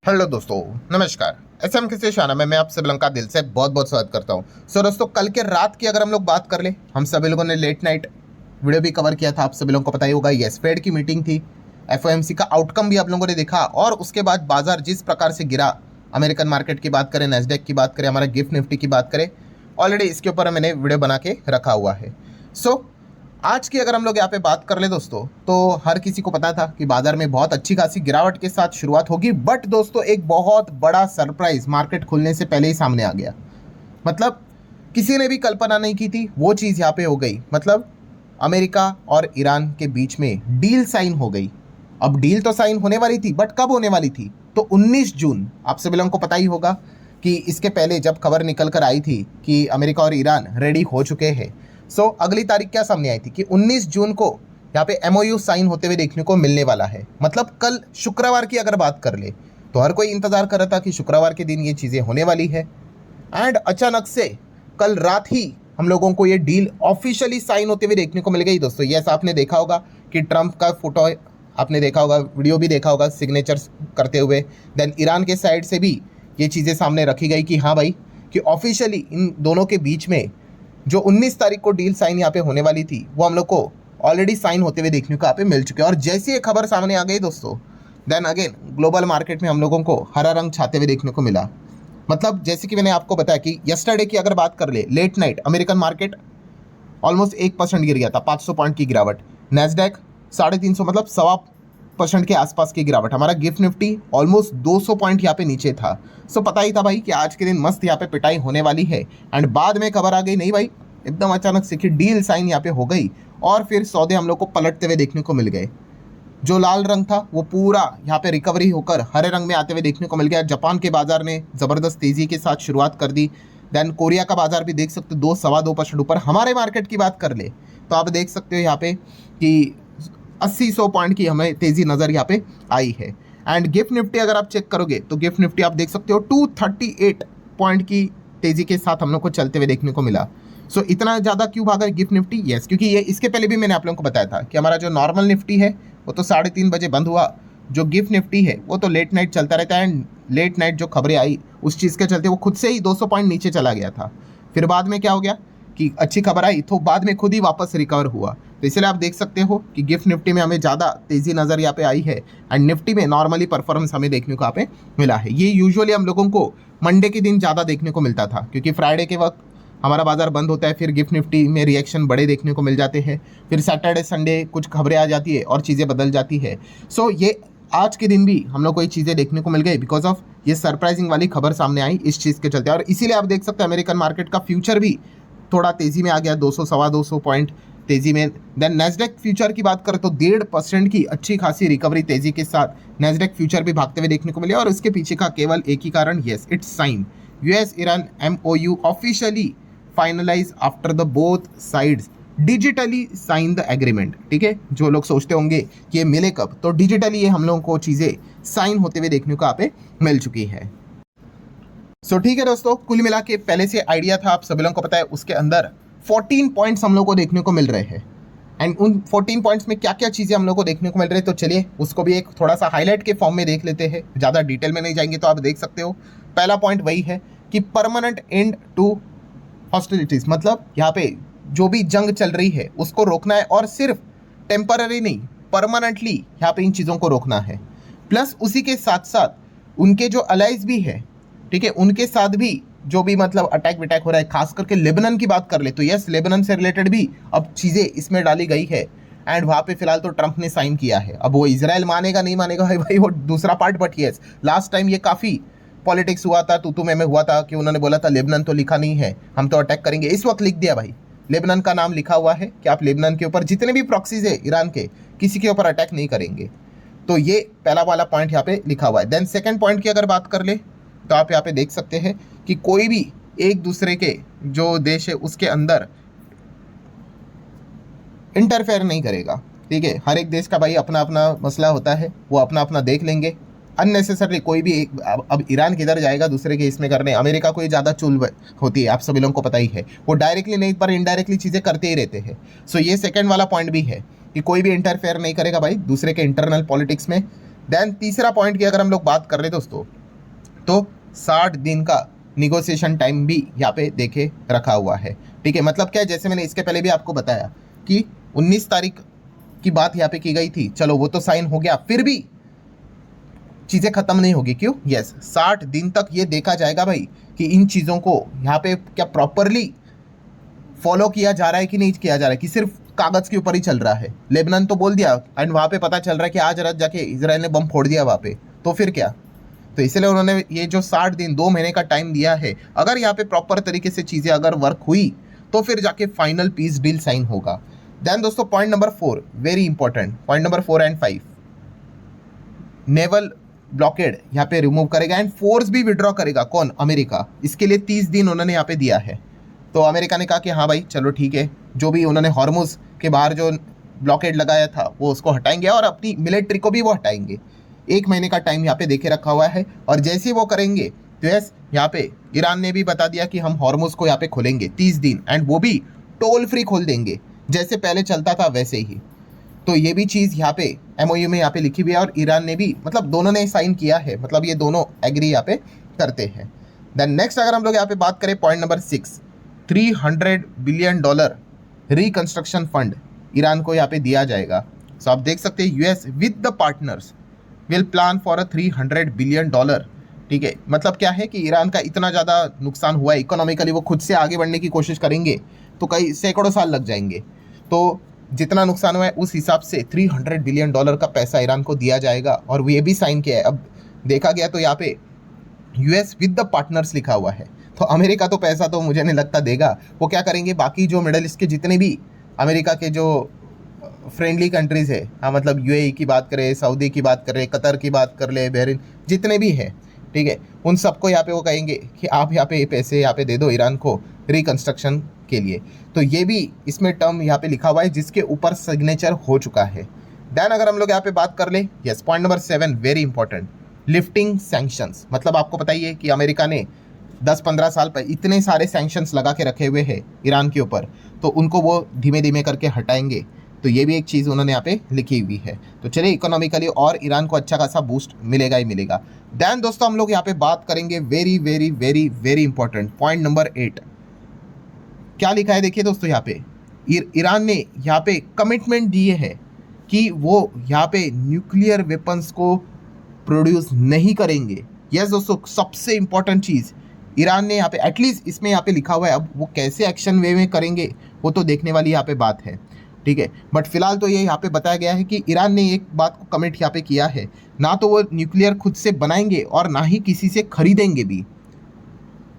Hello दोस्तों, नमस्कार। SM के से शाना में मैं आप सभी लोगों का दिल से बहुत बहुत स्वागत करता हूं। दोस्तों, कल के रात की अगर हम लोग बात कर ले, हम सभी लोगों ने लेट नाइट वीडियो भी कवर किया था। आप सभी लोगों को पता ही होगा, यस फेड की मीटिंग थी, एफओएमसी का आउटकम भी आप लोगों ने देखा और उसके बाद बाजार जिस प्रकार से गिरा, अमेरिकन मार्केट की बात करें, नैस्डैक की बात करें, हमारा गिफ्ट निफ्टी की बात करें, ऑलरेडी इसके ऊपर मैंने वीडियो बना के रखा हुआ है। आज की अगर हम लोग यहाँ पे बात कर ले दोस्तों, तो हर किसी को पता था कि बाजार में बहुत अच्छी खासी गिरावट के साथ शुरुआत होगी, बट दोस्तों एक बहुत बड़ा सरप्राइज मार्केट खुलने से पहले ही सामने आ गया। मतलब किसी ने भी कल्पना नहीं की थी, वो चीज़ यहाँ पे हो गई। मतलब अमेरिका और ईरान के बीच में डील साइन हो गई। अब डील तो साइन होने वाली थी, बट कब होने वाली थी? तो 19 जून। आप सभी लोगों को पता ही होगा कि इसके पहले जब खबर निकल कर आई थी कि अमेरिका और ईरान रेडी हो चुके हैं, अगली तारीख क्या सामने आई थी कि 19 जून को यहाँ पे एमओयू साइन होते हुए देखने को मिलने वाला है। मतलब कल शुक्रवार की अगर बात कर ले, तो हर कोई इंतजार कर रहा था कि शुक्रवार के दिन ये चीज़ें होने वाली है। एंड अचानक से कल रात ही हम लोगों को ये डील ऑफिशियली साइन होते हुए देखने को मिल गई दोस्तों। यस, आपने देखा होगा कि ट्रंप का फोटो आपने देखा होगा, वीडियो भी देखा होगा सिग्नेचर्स करते हुए। देन ईरान के साइड से भी ये चीज़ें सामने रखी गई कि हाँ भाई, कि ऑफिशियली इन दोनों के बीच में जो 19 तारीख को डील साइन यहाँ पे होने वाली थी, वो हम लोग को ऑलरेडी साइन होते हुए देखने को यहाँ पे मिल चुके हैं। और जैसी ये खबर सामने आ गई दोस्तों, देन अगेन ग्लोबल मार्केट में हम लोगों को हरा रंग छाते हुए देखने को मिला। मतलब जैसे कि मैंने आपको बताया कि यस्टरडे की अगर बात कर ले, late night American market almost 1% गिर गया था, 500 पॉइंट की गिरावट। नैस्डैक 350, मतलब 1.25% के आसपास की गिरावट। हमारा गिफ्ट निफ्टी ऑलमोस्ट 200 पॉइंट यहाँ पे नीचे था। पता ही था भाई कि आज के दिन मस्त यहाँ पे पिटाई होने वाली है। एंड बाद में खबर आ गई, नहीं भाई, एकदम अचानक से कि डील साइन यहाँ पे हो गई और फिर सौदे हम लोग को पलटते हुए देखने को मिल गए। जो लाल रंग था वो पूरा यहाँ पे रिकवरी होकर हरे रंग में आते हुए देखने को मिल गया। जापान के बाजार ने ज़बरदस्त तेज़ी के साथ शुरुआत कर दी। देन कोरिया का बाजार भी देख सकते हो 2-2.25% ऊपर। हमारे मार्केट की बात कर ले तो आप देख सकते हो यहाँ पे कि 80-100 पॉइंट की हमें तेज़ी नज़र यहाँ पे आई है। एंड गिफ्ट निफ्टी अगर आप चेक करोगे तो गिफ्ट निफ्टी आप देख सकते हो 238 पॉइंट की तेज़ी के साथ हम लोग को चलते हुए देखने को मिला। इतना ज़्यादा क्यों भागा गिफ्ट निफ्टी? यस, क्योंकि ये इसके पहले भी मैंने आप लोगों को बताया था कि हमारा जो नॉर्मल निफ्टी है वो तो 3:30 बजे बंद हुआ। जो गिफ्ट निफ्टी है वो तो लेट नाइट चलता रहता है। एंड लेट नाइट जो खबरें आई उस चीज़ के चलते वो खुद से ही 200 पॉइंट नीचे चला गया था। फिर बाद में क्या हो गया कि अच्छी खबर आई तो बाद में खुद ही वापस रिकवर हुआ। तो इसलिए आप देख सकते हो कि गिफ्ट निफ्टी में हमें ज़्यादा तेज़ी नज़र यहाँ पे आई है। एंड निफ्टी में नॉर्मली परफॉर्मेंस हमें देखने को यहाँ पे मिला है। ये यूजुअली हम लोगों को मंडे के दिन ज़्यादा देखने को मिलता था, क्योंकि फ्राइडे के वक्त हमारा बाजार बंद होता है, फिर गिफ्ट निफ्टी में रिएक्शन बड़े देखने को मिल जाते हैं। फिर सैटरडे संडे कुछ खबरें आ जाती है और चीज़ें बदल जाती है। ये आज के दिन भी हम लोग को ये चीज़ें देखने को मिल गई बिकॉज ऑफ ये सरप्राइजिंग वाली खबर सामने आई इस चीज़ के चलते। और इसीलिए आप देख सकते हैं अमेरिकन मार्केट का फ्यूचर भी थोड़ा तेज़ी में आ गया, 200-2.25 पॉइंट तेज़ी में। देन नैस्डैक फ्यूचर की बात करें तो 1.5% की अच्छी खासी रिकवरी तेज़ी के साथ नैस्डैक फ्यूचर भी भागते हुए देखने को मिले। और इसके पीछे का केवल एक ही कारण, yes, it's sign. US Iran MOU officially finalise after the both sides digitally sign the agreement. ठीक है, जो लोग सोचते होंगे कि ये मिले कब, तो डिजिटली ये हम लोगों को चीज़ें साइन होते हुए देखने को यहाँ पे मिल चुकी है। ठीक है दोस्तों, कुल मिला के पहले से आइडिया था, आप सभी लोगों को पता है, उसके अंदर 14 पॉइंट्स हम लोग को देखने को मिल रहे हैं। एंड उन 14 पॉइंट्स में क्या क्या चीज़ें हम लोग को देखने को मिल रही है, तो चलिए उसको भी एक थोड़ा सा हाईलाइट के फॉर्म में देख लेते हैं। ज़्यादा डिटेल में नहीं जाएंगे तो आप देख सकते हो। पहला पॉइंट वही है कि परमानेंट एंड टू हॉस्टिलिटीज़, मतलब यहाँ पे जो भी जंग चल रही है उसको रोकना है, और सिर्फ टेम्पररी नहीं, परमानेंटली यहाँ पे इन चीज़ों को रोकना है। प्लस उसी के साथ साथ उनके जो अलाइज भी है, ठीक है, उनके साथ भी जो भी मतलब अटैक विटैक हो रहा है, खास करके लेबनान की बात कर ले तो यस, लेबनान से रिलेटेड भी अब चीज़ें इसमें डाली गई है। एंड वहाँ पे फिलहाल तो ट्रंप ने साइन किया है। अब वो इजराइल मानेगा नहीं मानेगा है भाई, वो दूसरा part. But yes, last time ये काफ़ी पॉलिटिक्स हुआ था, तू में हुआ था कि उन्होंने बोला था लेबनान तो लिखा नहीं है, हम तो अटैक करेंगे। इस वक्त लिख दिया भाई, लेबनान का नाम लिखा हुआ है कि आप लेबनान के ऊपर जितने भी प्रॉक्सीज है ईरान के, किसी के ऊपर अटैक नहीं करेंगे। तो ये पहला वाला पॉइंट यहाँ पे लिखा हुआ है। देन सेकंड पॉइंट की अगर बात कर ले तो आप यहाँ पे देख सकते हैं कि कोई भी एक दूसरे के जो देश है उसके अंदर इंटरफेयर नहीं करेगा। ठीक है, हर एक देश का भाई अपना अपना मसला होता है, वो अपना अपना देख लेंगे। अननेसेसरली कोई भी अब ईरान किधर जाएगा दूसरे के इसमें करने। अमेरिका को ही ज़्यादा चुल होती है, आप सभी लोगों को पता ही है। वो डायरेक्टली नहीं पर इनडायरेक्टली चीज़ें करते ही रहते हैं। ये सेकंड वाला पॉइंट भी है कि कोई भी इंटरफेयर नहीं करेगा भाई दूसरे के इंटरनल पॉलिटिक्स में। देन तीसरा पॉइंट की अगर हम लोग बात कर रहे दोस्तों, तो 60 दिन का निगोशिएशन टाइम भी यहाँ पे देखे रखा हुआ है। ठीक है, मतलब क्या है, जैसे मैंने इसके पहले भी आपको बताया कि 19 तारीख की बात यहाँ पे की गई थी, चलो वो तो साइन हो गया, फिर भी चीज़ें खत्म नहीं होगी। क्यों? यस, 60 दिन तक ये देखा जाएगा भाई कि इन चीज़ों को यहाँ पे क्या प्रॉपरली फॉलो किया जा रहा है कि नहीं किया जा रहा है, कि सिर्फ कागज़ के ऊपर ही चल रहा है। लेबनान तो बोल दिया एंड वहाँ पे पता चल रहा है कि आज रात जाके इजराइल ने बम फोड़ दिया वहाँ पे, तो फिर क्या? तो इसलिए उन्होंने ये जो 60 दिन 2 महीने का टाइम दिया है, अगर यहाँ पे प्रॉपर तरीके से चीज़ें अगर वर्क हुई तो फिर जाके फाइनल पीस डील साइन होगा। देन दोस्तों point number 4, very important, point number 4 and 5, naval blockade यहाँ पे रिमूव करेगा एंड फोर्स भी विड्रॉ करेगा। कौन? अमेरिका। इसके लिए 30 दिन उन्होंने यहाँ पे दिया है। तो अमेरिका ने कहा कि हाँ भाई चलो ठीक है, जो भी उन्होंने हॉर्मुज के बाहर जो ब्लॉकेड लगाया था वो उसको हटाएंगे और अपनी मिलिट्री को भी वो हटाएंगे। 1 महीने का टाइम यहाँ पे देखे रखा हुआ है, और जैसे ही वो करेंगे तो यस, यहाँ पे ईरान ने भी बता दिया कि हम हॉर्मुज को यहाँ पे खोलेंगे 30 दिन, एंड वो भी टोल फ्री खोल देंगे, जैसे पहले चलता था वैसे ही। तो ये भी चीज़ यहाँ पे MOU में यहाँ पे लिखी हुई है, और ईरान ने भी, मतलब दोनों ने साइन किया है, मतलब ये दोनों एग्री यहाँ पे करते हैं। देन नेक्स्ट अगर हम लोग यहाँ पे बात करें, point number 6, $300 billion reconstruction fund Iran को यहाँ पे दिया जाएगा। सो आप देख सकते हैं US with the partners will plan for a $300 billion. ठीक है, मतलब क्या है कि ईरान का इतना ज़्यादा नुकसान हुआ है इकोनॉमिकली, वो खुद से आगे बढ़ने की कोशिश करेंगे तो कई सैकड़ों साल लग जाएंगे। तो जितना नुकसान हुआ है उस हिसाब से $300 बिलियन का पैसा ईरान को दिया जाएगा, और वो ये भी साइन किया है। अब देखा गया तो यहाँ पे US विद द पार्टनर्स लिखा हुआ है, तो अमेरिका तो पैसा तो मुझे नहीं लगता देगा। वो क्या करेंगे, बाकी जो मिडल ईस्ट के जितने भी अमेरिका के जो फ्रेंडली कंट्रीज़ है, हाँ मतलब UAE की बात करें, सऊदी की बात करें, कतर की बात कर ले, बहरीन, जितने भी हैं, ठीक है, उन सबको यहाँ पे वो कहेंगे कि आप यहाँ पे पैसे यहाँ पे दे दो ईरान को रिकंस्ट्रक्शन के लिए। तो ये भी इसमें टर्म यहाँ पे लिखा हुआ है जिसके ऊपर सिग्नेचर हो चुका है। देन अगर हम लोग यहाँ पे बात कर ले, yes, point number 7, very important, lifting sanctions. मतलब आपको बताइए कि अमेरिका ने 10-15 साल पर इतने सारे सैंक्शंस लगा के रखे हुए हैं ईरान के ऊपर, तो उनको वो धीमे धीमे करके हटाएंगे। तो ये भी एक चीज़ उन्होंने यहाँ पे लिखी हुई है। तो चलिए, इकोनॉमिकली और ईरान को अच्छा खासा बूस्ट मिलेगा ही मिलेगा। देन दोस्तों हम लोग यहाँ पे बात करेंगे very very very very important point number 8। क्या लिखा है देखिए दोस्तों, यहाँ पे ईरान ने यहाँ पे कमिटमेंट दिए है कि वो यहाँ पे न्यूक्लियर वेपन्स को प्रोड्यूस नहीं करेंगे। यस दोस्तों, सबसे इंपॉर्टेंट चीज़ ईरान ने यहाँ पे एटलीस्ट इसमें यहाँ पे लिखा हुआ है। अब वो कैसे एक्शन वे में करेंगे वो तो देखने वाली यहाँ पे बात है, ठीक है। बट फिलहाल तो ये यहाँ पे बताया गया है कि ईरान ने एक बात को कमिट यहाँ पे किया है, ना तो वो न्यूक्लियर खुद से बनाएंगे और ना ही किसी से खरीदेंगे भी।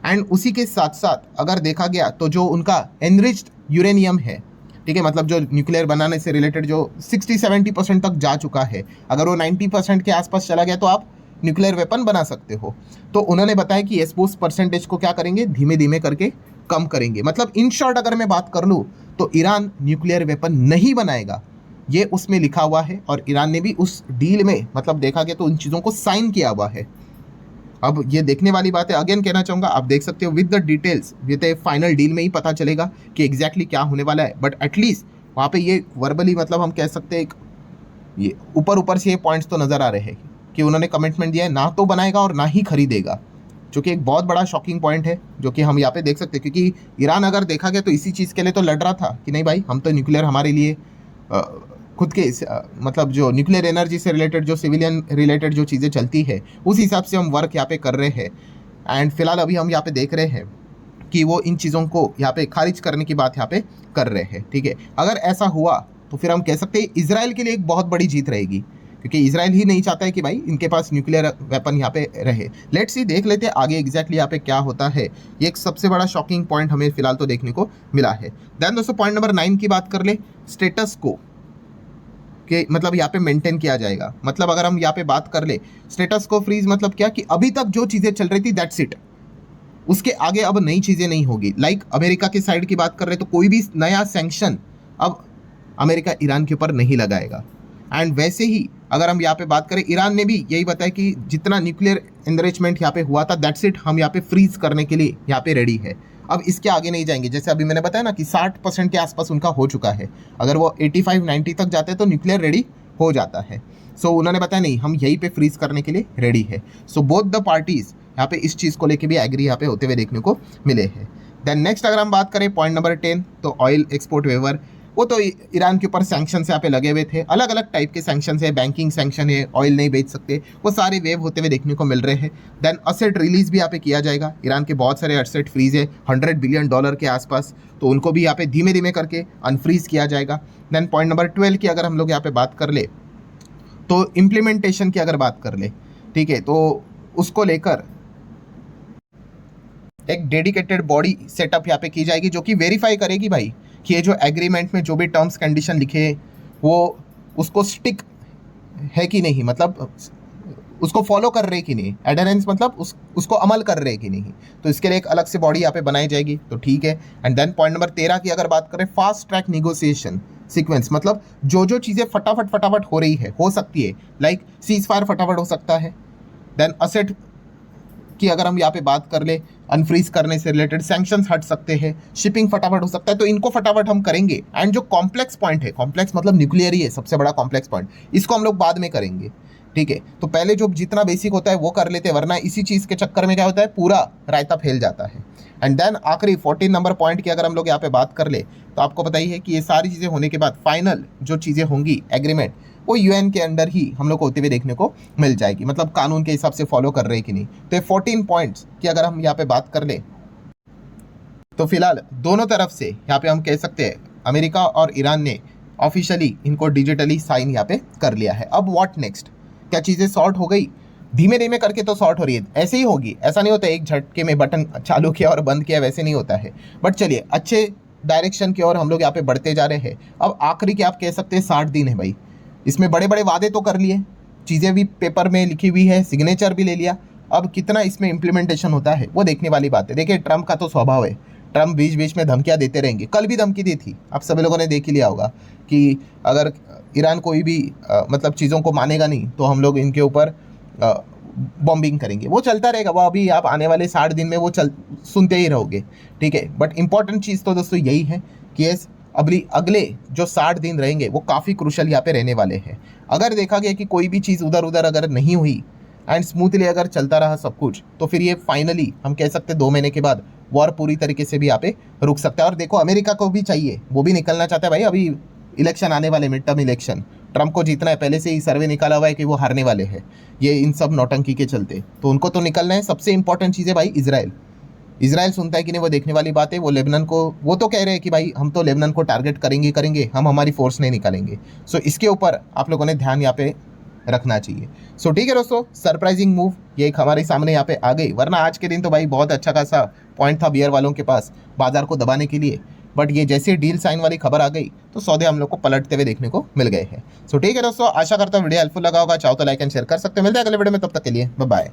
एंड उसी के साथ साथ अगर देखा गया तो जो उनका एनरिच्ड यूरेनियम है, ठीक है, मतलब जो न्यूक्लियर बनाने से रिलेटेड जो 60-70% तक जा चुका है, अगर वो 90% के आसपास चला गया तो आप न्यूक्लियर वेपन बना सकते हो। तो उन्होंने बताया कि उस परसेंटेज को क्या करेंगे, धीमे धीमे करके कम करेंगे। मतलब इन शॉर्ट अगर मैं बात कर लूँ तो ईरान न्यूक्लियर वेपन नहीं बनाएगा, ये उसमें लिखा हुआ है। और ईरान ने भी उस डील में, मतलब देखा गया तो उन चीज़ों को साइन किया हुआ है। अब ये देखने वाली बात है, अगेन कहना चाहूँगा, आप देख सकते हो with the details, with final deal में ही पता चलेगा कि एग्जैक्टली क्या होने वाला है। बट एटलीस्ट वहाँ पे ये वर्बली, मतलब हम कह सकते हैं ये ऊपर से ये पॉइंट्स तो नज़र आ रहे हैं कि उन्होंने कमिटमेंट दिया है, ना तो बनाएगा और ना ही खरीदेगा, जो कि एक बहुत बड़ा शॉकिंग पॉइंट है, जो कि हम यहाँ पे देख सकते हैं। क्योंकि ईरान अगर देखा गया तो इसी चीज़ के लिए तो लड़ रहा था कि नहीं भाई, हम तो न्यूक्लियर हमारे लिए खुद के मतलब जो न्यूक्लियर एनर्जी से रिलेटेड, जो सिविलियन रिलेटेड जो चीज़ें चलती है, उस हिसाब से हम वर्क यहाँ पे कर रहे हैं। एंड फिलहाल अभी हम यहाँ पे देख रहे हैं कि वो इन चीज़ों को यहाँ पे खारिज करने की बात यहाँ पे कर रहे हैं, ठीक है। अगर ऐसा हुआ तो फिर हम कह सकते हैं इजराइल के लिए एक बहुत बड़ी जीत रहेगी, क्योंकि इजराइल ही नहीं चाहता है कि भाई इनके पास न्यूक्लियर वेपन यहाँ पे रहे। लेट्स सी, देख लेते हैं आगे एग्जैक्टली यहाँ पे क्या होता है। ये एक सबसे बड़ा शॉकिंग पॉइंट हमें फिलहाल तो देखने को मिला है। देन दोस्तों पॉइंट नंबर 9 की बात कर ले, स्टेटस को के मतलब यहाँ पे मेंटेन किया जाएगा। मतलब अगर हम यहाँ पे बात कर ले स्टेटस को फ्रीज, मतलब क्या कि अभी तक जो चीज़ें चल रही थी दैट्स इट, उसके आगे अब नई चीज़ें नहीं होगी। लाइक अमेरिका की साइड की बात कर रहे तो कोई भी नया सैंक्शन अब अमेरिका ईरान के ऊपर नहीं लगाएगा। एंड वैसे ही अगर हम यहाँ पे बात करें, ईरान ने भी यही बताया कि जितना न्यूक्लियर एनरिचमेंट यहाँ पे हुआ था दैट्स इट, हम यहाँ पे फ्रीज करने के लिए यहाँ पे रेडी है। अब इसके आगे नहीं जाएंगे। जैसे अभी मैंने बताया ना कि 60% के आसपास उनका हो चुका है, अगर वो 85-90 तक जाते हैं तो न्यूक्लियर रेडी हो जाता है। सो उन्होंने बताया नहीं, हम यहीं पे फ्रीज करने के लिए रेडी है। सो बोथ द पार्टीज यहाँ पे इस चीज़ को लेके भी एग्री यहाँ पे होते हुए देखने को मिले हैं। देन नेक्स्ट अगर हम बात करें पॉइंट नंबर 10, तो ऑयल एक्सपोर्ट वेवर, वो तो ईरान के ऊपर सैंक्शन यहाँ पे लगे हुए थे, अलग अलग टाइप के सैंक्शन है, बैंकिंग सैंक्शन है, ऑयल नहीं बेच सकते, वो सारे वेव होते हुए देखने को मिल रहे हैं। देन असेट रिलीज भी यहाँ पे किया जाएगा, ईरान के बहुत सारे असेट फ्रीज है $100 बिलियन के आसपास, तो उनको भी यहाँ पे धीमे धीमे करके अनफ्रीज किया जाएगा। देन पॉइंट नंबर 12 की अगर हम लोग यहाँ पे बात कर ले, तो इम्प्लीमेंटेशन की अगर बात कर ले, ठीक है, तो उसको लेकर एक डेडिकेटेड बॉडी सेटअप यहाँ पे की जाएगी जो कि वेरीफाई करेगी भाई कि ये जो एग्रीमेंट में जो भी टर्म्स कंडीशन लिखे वो उसको स्टिक है कि नहीं, मतलब उसको फॉलो कर रहे कि नहीं, एडहेरेंस मतलब उसको अमल कर रहे कि नहीं, तो इसके लिए एक अलग से बॉडी यहाँ पे बनाई जाएगी, तो ठीक है। एंड देन पॉइंट नंबर 13 की अगर बात करें, फास्ट ट्रैक निगोसिएशन सीक्वेंस, मतलब जो जो चीज़ें फटाफट हो रही है, हो सकती है, लाइक सीज फायर फटाफट हो सकता है। देन असेट की अगर हम यहाँ पे बात कर ले, अनफ्रीज करने से रिलेटेड सैंक्शंस हट सकते हैं, शिपिंग फटाफट हो सकता है, तो इनको फटाफट हम करेंगे। एंड जो कॉम्प्लेक्स पॉइंट है, कॉम्प्लेक्स मतलब न्यूक्लियर ही है सबसे बड़ा कॉम्प्लेक्स पॉइंट, इसको हम लोग बाद में करेंगे, ठीक है। तो पहले जो जितना बेसिक होता है वो कर लेते हैं, वरना इसी चीज़ के चक्कर में क्या होता है, पूरा रायता फैल जाता है। एंड देन आखिरी 14 नंबर पॉइंट की अगर हम लोग यहाँ पे बात कर ले, तो आपको पता ही है कि ये सारी चीज़ें होने के बाद फाइनल जो चीज़ें होंगी एग्रीमेंट, वो यूएन के अंडर ही हम लोग को होते हुए देखने को मिल जाएगी, मतलब कानून के हिसाब से फॉलो कर रहे हैं कि नहीं। तो ये 14 पॉइंट्स की अगर हम यहाँ पे बात कर ले, तो फिलहाल दोनों तरफ से यहाँ पे हम कह सकते हैं अमेरिका और ईरान ने ऑफिशियली इनको डिजिटली साइन यहाँ पे कर लिया है। अब व्हाट नेक्स्ट, क्या चीज़ें सॉर्ट हो गई? धीमे धीमे करके तो सॉर्ट हो रही है, ऐसे ही होगी, ऐसा नहीं होता एक झटके में बटन चालू किया और बंद किया, वैसे नहीं होता है। बट चलिए अच्छे डायरेक्शन की ओर हम लोग यहाँ पे बढ़ते जा रहे हैं। अब आखिरी के आप कह सकते हैं 60 दिन है भाई, इसमें बड़े बड़े वादे तो कर लिए, चीज़ें भी पेपर में लिखी हुई है, सिग्नेचर भी ले लिया, अब कितना इसमें इम्प्लीमेंटेशन होता है वो देखने वाली बात है। देखिए ट्रम्प का तो स्वभाव है, ट्रम्प बीच बीच में धमकियाँ देते रहेंगे, कल भी धमकी दी थी, आप सभी लोगों ने देख ही लिया होगा कि अगर ईरान कोई भी मतलब चीज़ों को मानेगा नहीं तो हम लोग इनके ऊपर बॉम्बिंग करेंगे, वो चलता रहेगा, वो अभी आप आने वाले 60 दिन में वो सुनते ही रहोगे, ठीक है। बट इंपॉर्टेंट चीज़ तो दोस्तों यही है कि अगले जो 60 दिन रहेंगे वो काफ़ी क्रूशल यहाँ पे रहने वाले हैं। अगर देखा गया कि कोई भी चीज़ उधर उधर अगर नहीं हुई एंड स्मूथली अगर चलता रहा सब कुछ, तो फिर ये फाइनली हम कह सकते हैं 2 महीने के बाद वॉर पूरी तरीके से भी यहाँ पे रुक सकता है। और देखो अमेरिका को भी चाहिए, वो भी निकलना चाहता है भाई, अभी इलेक्शन आने वाले, मिड टर्म इलेक्शन, ट्रम्प को जीतना है, पहले से ही सर्वे निकाला हुआ है कि वो हारने वाले हैं ये इन सब नौटंकी के चलते, तो उनको तो निकलना है। सबसे इंपॉर्टेंट चीज़ है भाई इजराइल सुनता है कि नहीं वो देखने वाली बात है। वो लेबनान को, वो तो कह रहे हैं कि भाई हम तो लेबनान को टारगेट करेंगे, हम हमारी फोर्स नहीं निकालेंगे। सो इसके ऊपर आप लोगों ने ध्यान यहाँ पे रखना चाहिए। सो ठीक है दोस्तों, सरप्राइजिंग मूव ये एक हमारे सामने यहाँ पे आ गई, वरना आज के दिन तो भाई बहुत अच्छा खासा पॉइंट था बियर वालों के पास बाजार को दबाने के लिए, बट ये जैसे डील साइन वाली खबर आ गई तो सौदे हम लोग को पलटते हुए देखने को मिल गए हैं। सो ठीक है दोस्तों, आशा करता हूँ वीडियो हेल्पफुल लगा होगा, चाहो तो लाइक एंड शेयर कर सकते हो। मिलते हैं अगले वीडियो में, तब तक के लिए बाय बाय।